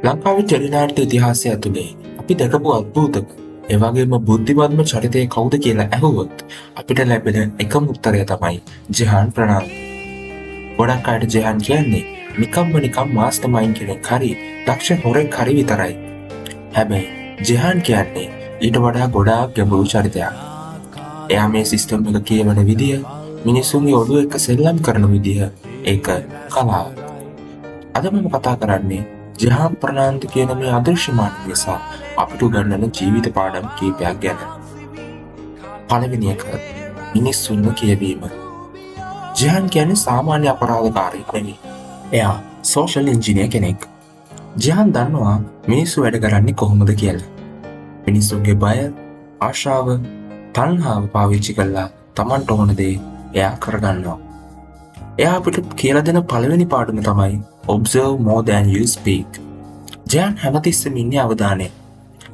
ලංකාවේ ටෙලිනාට්‍ය ඉතිහාසය ඇතුලේ අපි දැකපු අද්භූතම ඒ වගේම බුද්ධිමත්ම චරිතය කවුද කියලා ඇහුවොත් අපිට ලැබෙන එකම උත්තරය තමයි ජෙහාන් ප්‍රනාන්දු. ගොඩක් අයට ජෙහාන් කියන්නේ නිකම් මාස්ටර් මයින්ඩ් කෙනෙක් හරි දක්ෂ හොරෙක් හරි විතරයි. හැබැයි ජෙහාන් කියන්නේ ඊට වඩා ගොඩාක් ගැඹුරු චරිතයක්. එයා මේ සිස්ටම් එක කියවන විදිය, මිනිසුන්ගේ ඔළුව එක්ක සෙල්ලම් කරන විදිය, ඒක කලාව. අද මම කතා කරන්නේ ජෙහාන් ප්‍රනාන්දු කියන මේ අදෘශ්‍යමාන නිසා අපිට උගන්වන ජීවිත පාඩම් කීපයක් ගැන. පළවෙනි එක මිනිස්සුන්ව කියවීම. ජෙහාන් කියන්නේ සාමාන්‍ය අපරාධකාරයෙක් නෙවෙයි. එයා සෝෂල් ඉන්ජිනියර් කෙනෙක්. ජෙහාන් දන්නවා මිනිස්සු වැඩ කරන්නේ කොහොමද කියලා. මිනිස්සුන්ගේ බය, ආශාව, තණ්හාව පාවිච්චි කරලා Tamanට ඕන දේ එයා කරගන්නවා. එයා අපිට කියලා දෙන පළවෙනි පාඩම තමයි observe more than you speak. ජෙහාන් හැමතිස්සෙම ඉන්නේ අවධානයේ.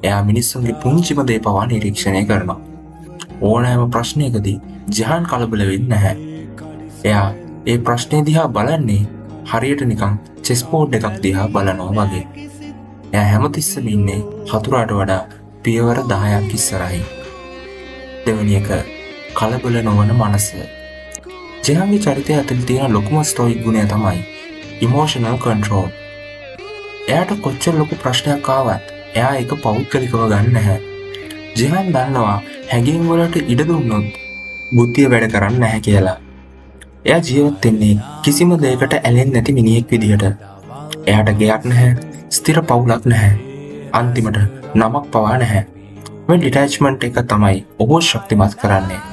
එයා මිනිස්සුන්ගේ පුංචිම දේ පවා නිරීක්ෂණය කරනවා. ඕනෑම ප්‍රශ්නයකදී ජෙහාන් කලබල වෙන්නේ නැහැ. එයා ඒ ප්‍රශ්නේ දිහා බලන්නේ හරියට නිකන් චෙස් බෝඩ් එකක් දිහා බලනවා වගේ. එයා හැමතිස්සෙම ඉන්නේ හතුරාට වඩා පියවර 10ක් ඉස්සරහින්. දෙවෙනි එක කලබල නොවන මනස. ජෙහාන්ගේ චරිතය ඇතුළේ තියෙන ලොකුම ස්ටෝයික් ගුණය තමයි emotional control. එයාට කොච්චර ලොකු ප්‍රශ්නයක් ආවත් එයා ඒක පෞද්ගලිකව ගන්න නැහැ. ජෙහාන් දන්නවා හැඟීම් වලට ඉඩ දුන්නොත් බුද්ධිය වැඩ කරන්නේ නැහැ කියලා. එයා ජීවත් වෙන්නේ කිසිම දෙයකට ඇලෙන්නේ නැති මිනිහෙක් විදිහට. එයාට ගෙයක් නැහැ, ස්ථිර පවුලක් නැහැ. අන්තිමට නමක් පවා නැහැ. මේ ඩිටැච්මන්ට් එක තමයි ඔහු ශක්තිමත් කරන්නේ.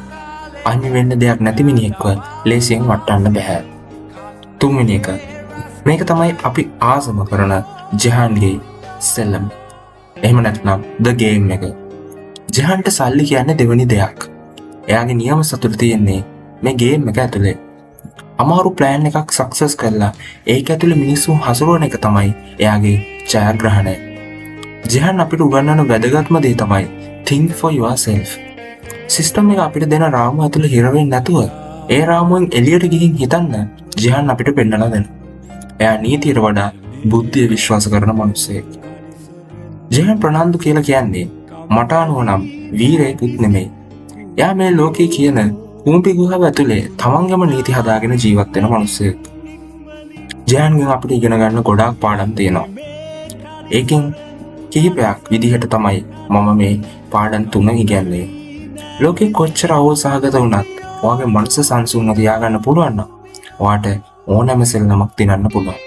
අහිමි වෙන්න දෙයක් නැති මිනිහෙක්ව ලේසියෙන් වටන්න බෑ. තුන්වෙනි එක මේක තමයි අපි ආසම කරන ජෙහාන්ගේ සෙල්ලම. එහෙම නැත්නම් the game එක. ජෙහාන්ට සල්ලි කියන්නේ දෙවෙනි දෙයක්. එයාගේ නියම සතුට තියෙන්නේ මේ ගේම් එක ඇතුලේ. අමාරු ප්ලෑන් එකක් සක්සස් කරලා ඒක ඇතුලේ මිනිස්සුන් හසුරුවන එක තමයි එයාගේ ජයග්‍රහණය. ජෙහාන් අපිට උගන්වන වැදගත්ම දේ තමයි think for yourself. සිස්ටම් එක අපිට දෙන රාමුව ඇතුලේ හිර වෙන්නේ නැතුව ඒ රාමුවෙන් එළියට ගිහින් හිතන්න ජෙහාන් අපිට පෙන්නලා දෙනවා. එයා නීතියට වඩා බුද්ධිය විශ්වාස කරන මිනිසෙක්. ජෙහාන් ප්‍රනාන්දු කියලා කියන්නේ මට අනුව නම් වීරයෙකුත් නෙමෙයි. එයා මේ ලෝකේ කියන කුඹි ගුහාව ඇතුලේ තමන්ගේම නීති හදාගෙන ජීවත් වෙන මිනිසෙක්. ජෙහාන්ගෙන් අපිට ඉගෙන ගන්න ගොඩාක් පාඩම් තියෙනවා. ඒකෙන් කිහිපයක් විදිහට තමයි මම මේ පාඩම් 3 ඉගෙනන්නේ. ලෝකේ කොච්චර අවසහගත වුණත් ඔයාගේ මනස සංසුන්ව තියාගන්න පුළුවන් නම් ඔයාට ඕනෑම සෙල්ලමක් දිනන්න පුළුවන්.